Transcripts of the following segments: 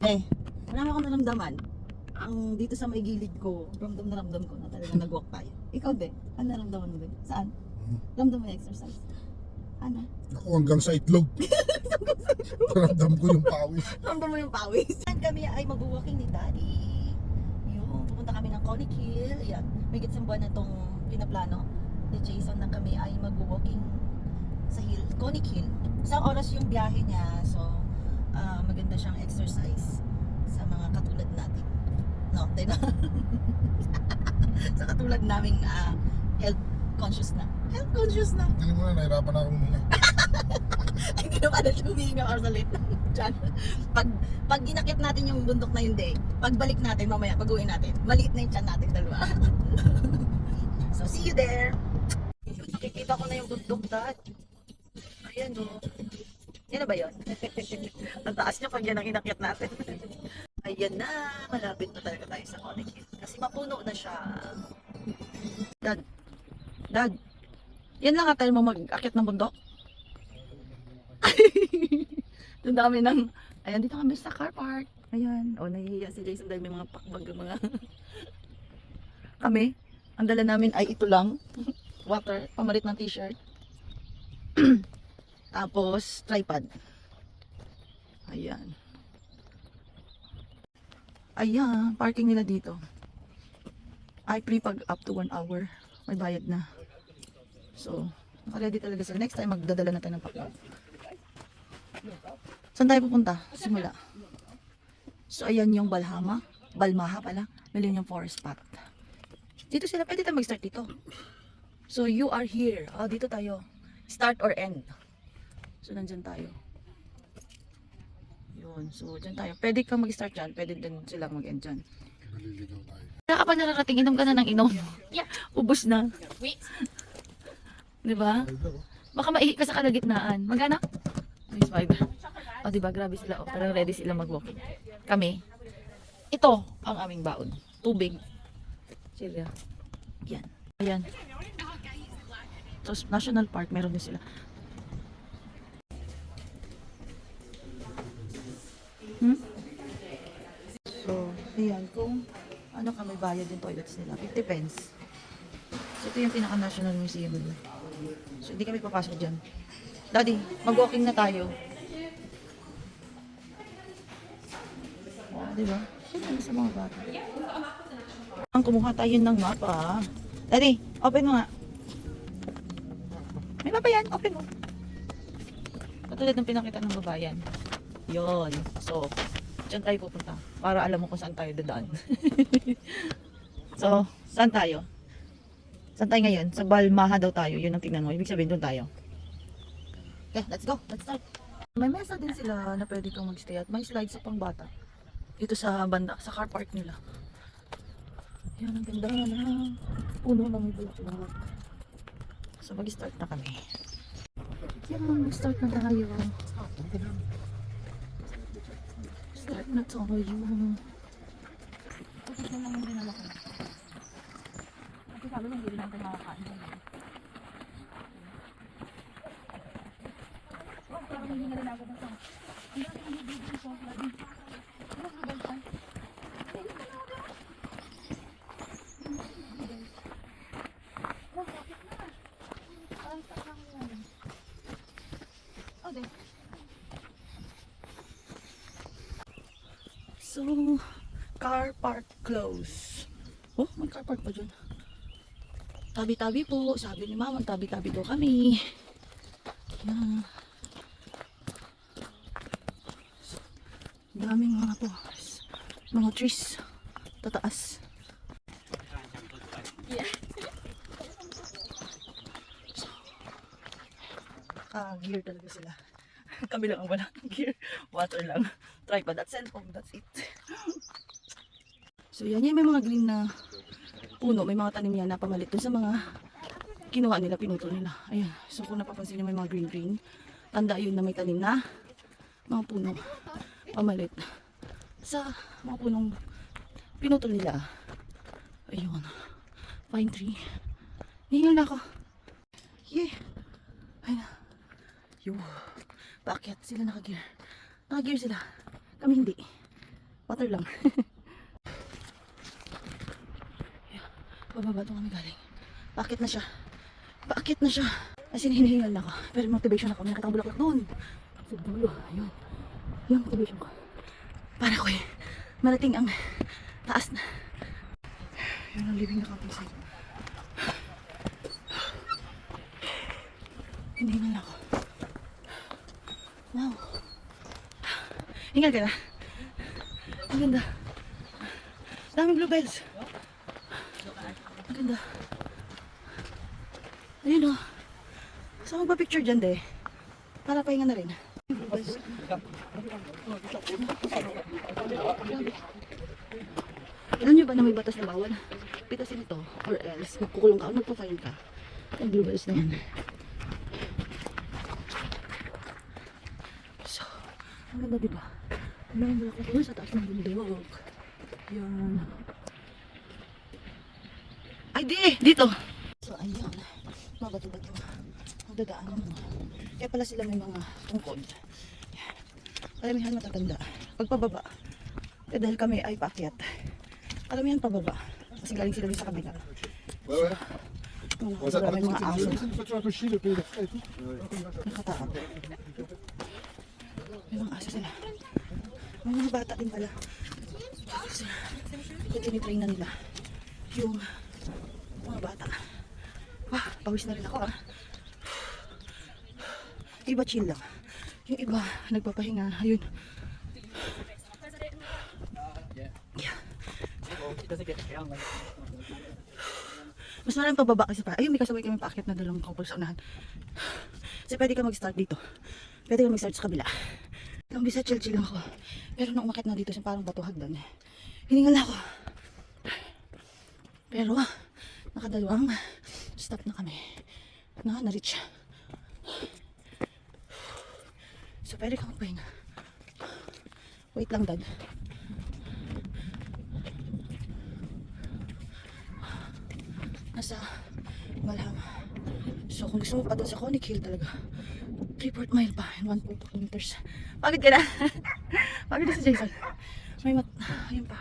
Wala akong naramdaman. Ang dito sa may gilid ko, ramdam na ramdam ko na talagang nag-walk tayo. Ikaw din, ano naramdaman mo din? Saan? Ramdam mo yung exercise? Ano? Ako hanggang sa itlog. Ramdam ko yung pawis. Ramdam mo yung pawis. Kami ay mag-walking ni Daddy. Yung pupunta kami ng Conic Hill. Yan, may gitsang buwan na itong pinaplano ni Jason na kami ay mag-walking sa hill, Conic Hill. Isang oras yung biyahe niya, so maganda siyang exercise sa mga katulad natin. No, tayo na. Sa katulad naming health conscious na. Health conscious na. Galing mo na, nahirapan na akong huminga. Hindi naman na huminga or sa late dyan. Pag ginakit natin yung bundok na yun day, pagbalik natin mamaya, pag-uwi natin, maliit na yung tiyan natin dalawa. So, see you there. Nakikita ko na yung bundok, Dad. Ayan o. Yan na ba yun? Ang taas niya pag yan ang inakit natin. Ayan na, malapit na talaga tayo sa Conic Hill. Kasi mapuno na siya. Dad, yan lang tayo mo mag-akit ng bundok? Doon dami ng, ayan dito kami sa car park. Ayan, nahihiya si Jason dahil may mga pakbag mga kami, ang dala namin ay ito lang. Water, pamalit ng t-shirt. Tapos, tripod. Ayan. Ayan, parking nila dito. Ay, free pag up to 1 hour. May bayad na. So, naka-ready talaga sila. Next time, magdadala na tayo ng pakbag. Saan tayo pupunta? Simula. So, ayan yung Balmaha pala. Millennium Forest Path. Dito sila, pwede tayo mag-start dito. So, you are here. Dito tayo. Start or end. So, nandyan tayo. Yun. So, dyan tayo. Pwede kang mag-start dyan. Pwede din silang mag-end dyan. Naliligaw tayo. Kaya kapag nararating, inom ka na ng inom. Yeah. Ubus na. Diba? Baka maihi ka sa kalagitnaan. Magana? May spider. Diba? Grabe sila. Parang ready sila mag-walking. Kami. Ito ang aming baon. Tubig. Sila. Yan. Ayan. So, National Park, meron din sila. So, ayan. Kung ano ka, may bayad yung toilets nila. 50 pence. So, ito yung pinaka-National Museum. So, hindi kami papasok dyan. Daddy, mag-walking na tayo. Diba? Siyempre sa mga bata. Ang kumuha tayo ng mapa. Daddy, open mo nga. May mapa yan, open mo. Katulad ng pinakita ng babayan. Yon. So, dyan tayo pupunta. Para alam mo kung saan tayo dadaan. So, saan tayo? Saan tayo ngayon? Sa Balmaha daw tayo. Yun ang tingnan mo. Ibig sabihin doon tayo. Okay, let's go. Let's start. May mesa din sila na pwede kang magstay at may slides sa pangbata. Dito sa banda, sa car park nila. Yan, ang ganda na. Puno na may bulak-bulak. So, mag-start na kami. Yan, mag-start na tayo. Start na tayo. Kasi ito lang yung dinala ko. Kasi sabi mo, hindi rin natin makakain. Parang hindi na rin ako basta. Ang dami yung bibig ko. Ano ka ba? So, car park close. Oh, may car park pa dyan. Tabi-tabi po. Sabi ni mama, tabi-tabi daw kami. Yan. So, daming mga po. Mga trees. Tataas. Yeah. So, gear talaga sila. Kami lang ang wala gear. Water lang. Tripod at cellphone. That's it. So yan, may mga green na puno. May mga tanim yan na pamalit dun sa mga kinuha nila, pinutol nila. Ayan. So kung napapansin nyo, may mga green. Tanda yun na may tanim na mga puno. Pamalit sa mga punong pinutol nila. Ayun. Pine tree. Hihil na ako. Yeah. Ayun na. Yo. Bakit? Sila naka-gear. Naka-gear sila. Kami hindi. Water lang. Bababa doon kami galing. Paakit na siya. Paakit na siya. As in, hinihingal na ako. Pero motivation ako. May nakita ko bulaklak doon. Sa dulo. Ayun. Yung motivation ko. Para ko eh. Marating ang taas na. Yun ang living na camping site. Hinihingal na ako. Wow. Hingal ka na. Ang ganda. Daming bluebells. Ang ganda. Ayun o. Saan magpa-picture dyan, de? Para pahinga na rin. Alam niyo ba na may batas na bawal? Pitasin ito or else magkukulong ka o magpa-fine ka. Yung bluebells na yan. So, ang ganda diba? Ang ganda ko sa taas ng bundok. Yan. Ay di! Dito! So, ayun. Mga bato-bato. Magdadaanan mo. Kaya pala sila may mga tungkod. Karamihan matatanda. Pagpababa. Eh dahil kami ay paakyat. Karamihan pababa. Kasi galing sila din sa kabila. So, may mga aso. Nakatakot. May mga aso sila. May mga bata din pala. Ito tinitrain na nila. Yung mga bata. Wah, pawis na rin ako ah. Iba chill lang. Yung iba, nagpapahinga. Ayun. Yeah. Mas maraming pababa kasi pa. Ayun, may kasabay kami paakit na dalawang couple sa unahan. Kasi pwede ka mag-start dito. Pwede ka mag-start sa kabila. Lang bisa chill-chill lang ako. Pero nung umakit na dito, siya parang bato hagdan. Hiningal na ako. Pero, nakadalawang stop na kami. Na-reach. So, pwede ka magpahinga. Wait lang, dad. Nasa Malham. So, kung gusto mo pa doon sa Conic Hill talaga, 3/4 mile pa and 1.2 kilometers. Pagod ka na? Pagod na si Jason. May ayun pa.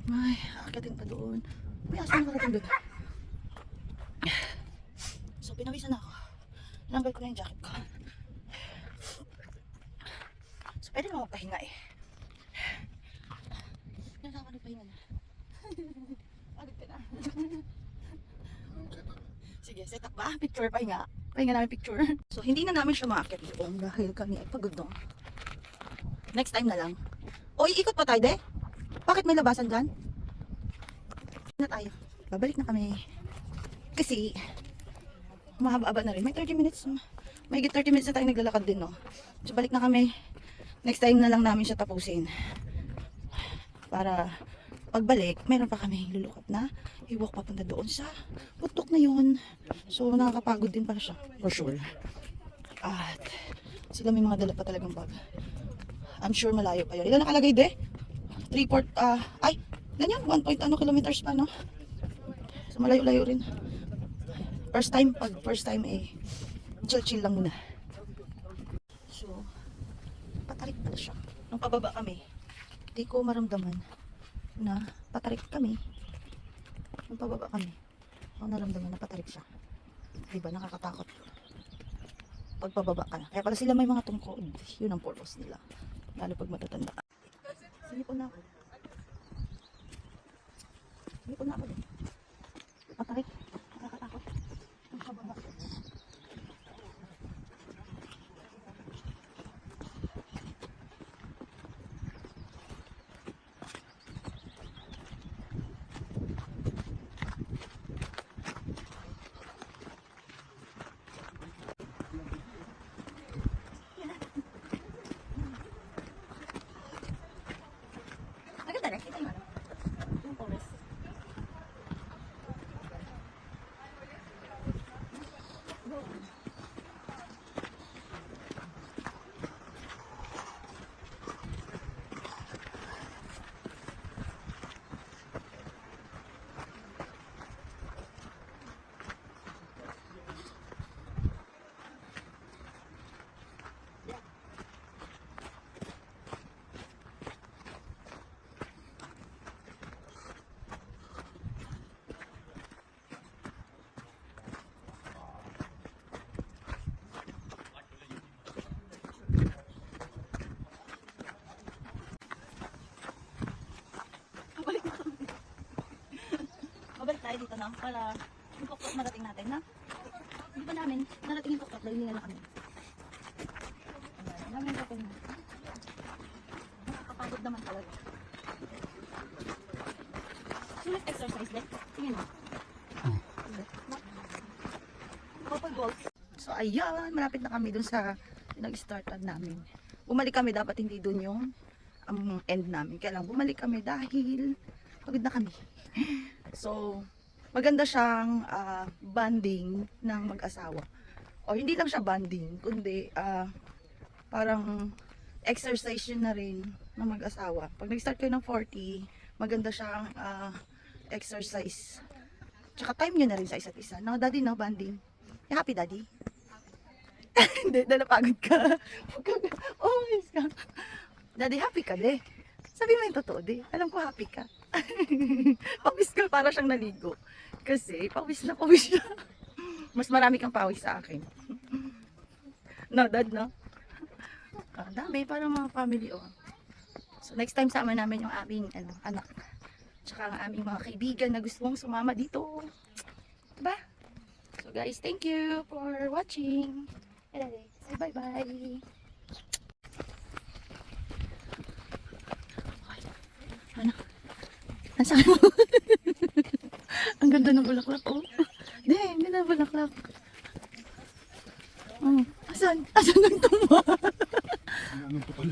May akitin pa doon. May aso na nakarating doon. So, pinawisan na ako. Tinanggal ko na yung jacket ko. So, pwede naman magpahinga eh. Yan ako nagpahinga na. Pagod ka na. Sige, set up ba? Picture, pahinga. Pahinga namin picture. So, hindi na namin siya maakit doon dahil kami ay pagod doon. Next time na lang. O, iikot pa tayo, de? Bakit may labasan dyan? Na tayo. Babalik na kami. Kasi, mahaba-aba na rin. May 30 minutes. May 30 minutes na tayo naglalakad din, no? So, balik na kami. Next time na lang namin siya tapusin. Para pagbalik, meron pa kami lulukot na iwalk papunta doon sa putok na yun. So, nakakapagod din para siya. For sure. At, sila may mga dala pa talagang bag. I'm sure malayo pa yun. Ilan nakalagay, de? 3/4, ay, ganyan, 1 point ano kilometers pa, no? So, malayo-layo rin. First time eh, chill-chill lang muna. So, patarik pala siya. Nung pababa kami, di ko maramdaman na patarik kami. Nung pababa kami, ako naramdaman na patarik siya. Diba, nakakatakot. Pag pababa ka na. Kaya pala sila may mga tungkod. Yun ang purpose nila. Lalo pag matatanda ka. Sinipon na ako. Sinipon na ako din. Patarik. Nakakatakot. Nung pababa. Maganda rin. Kita yung ano. Yung forest. tayo dito na para yung tuktok marating natin na. Hindi ba namin narating yung tuktok dahil hindi na kami. Ayan, namin yung tuktok na. Nakakapagod naman talaga. Sulit exercise din. Tingin mo. Couple balls. So ayan, malapit na kami dun sa nag-startan namin. Bumalik kami, dapat hindi dun yung end namin. Kaya lang bumalik kami dahil pagod na kami. So, maganda siyang bonding ng mag-asawa. O hindi lang siya bonding, kundi parang exercise yun na rin ng mag-asawa. Pag nag-start kayo ng 40, maganda siyang exercise. Tsaka time nyo na rin sa isa't isa. No, daddy, no, bonding. You happy, daddy? Hindi, napagod ka. Oh my God. Daddy, happy ka, de. Sabi mo yung totoo, de. Alam ko happy ka. Pawis ka, para siyang naligo. Kasi, pawis na pawis siya. Mas marami kang pawis sa akin. No, dad, no? Dami, parang mga family, oh. So, next time sama namin yung aming anak. Tsaka ang aming mga kaibigan na gusto mong sumama dito. Diba? So, guys, thank you for watching. Say bye-bye. Ano? Nasaan mo? Ang ganda ng bulaklak, oh. Hindi na bulaklak. Oh, asan? Asan ang tuma? Anong putol?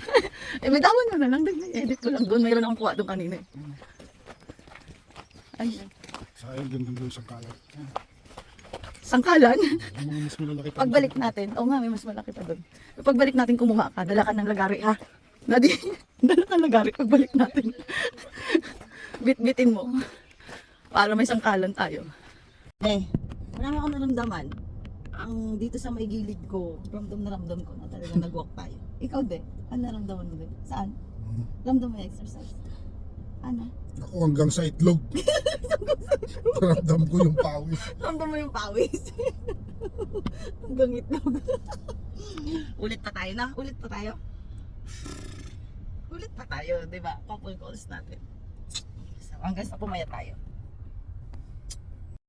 May tawon mo na lang. Edit ko lang doon. Mayroon akong kuha doon kanina. Ay, Sayang ganda doon sa kalat. sangkalan. Yung mga mas malalaki pa. Pagbalik natin, oo nga, may mas malaki pa doon. Pagbalik natin kumuha ka, dala ka ng lagari, ha? Daddy, dala ka ng lagari pagbalik natin. Bit-bitin mo. Para may sangkalan tayo. Marami akong naramdaman. Ang dito sa may gilid ko, ramdam ko na talaga nag-walk tayo. Ikaw din, ano naramdaman mo din? Saan? Ramdam mo yung exercise? Ano? Ako hanggang sa itlog. Paramdam ko yung pawis. Ramdam mo yung pawis. Hanggang itlog. Ulit pa tayo na? Ulit pa tayo? Ulit pa tayo, di ba? Couple calls natin. So, hanggang sa pumaya tayo.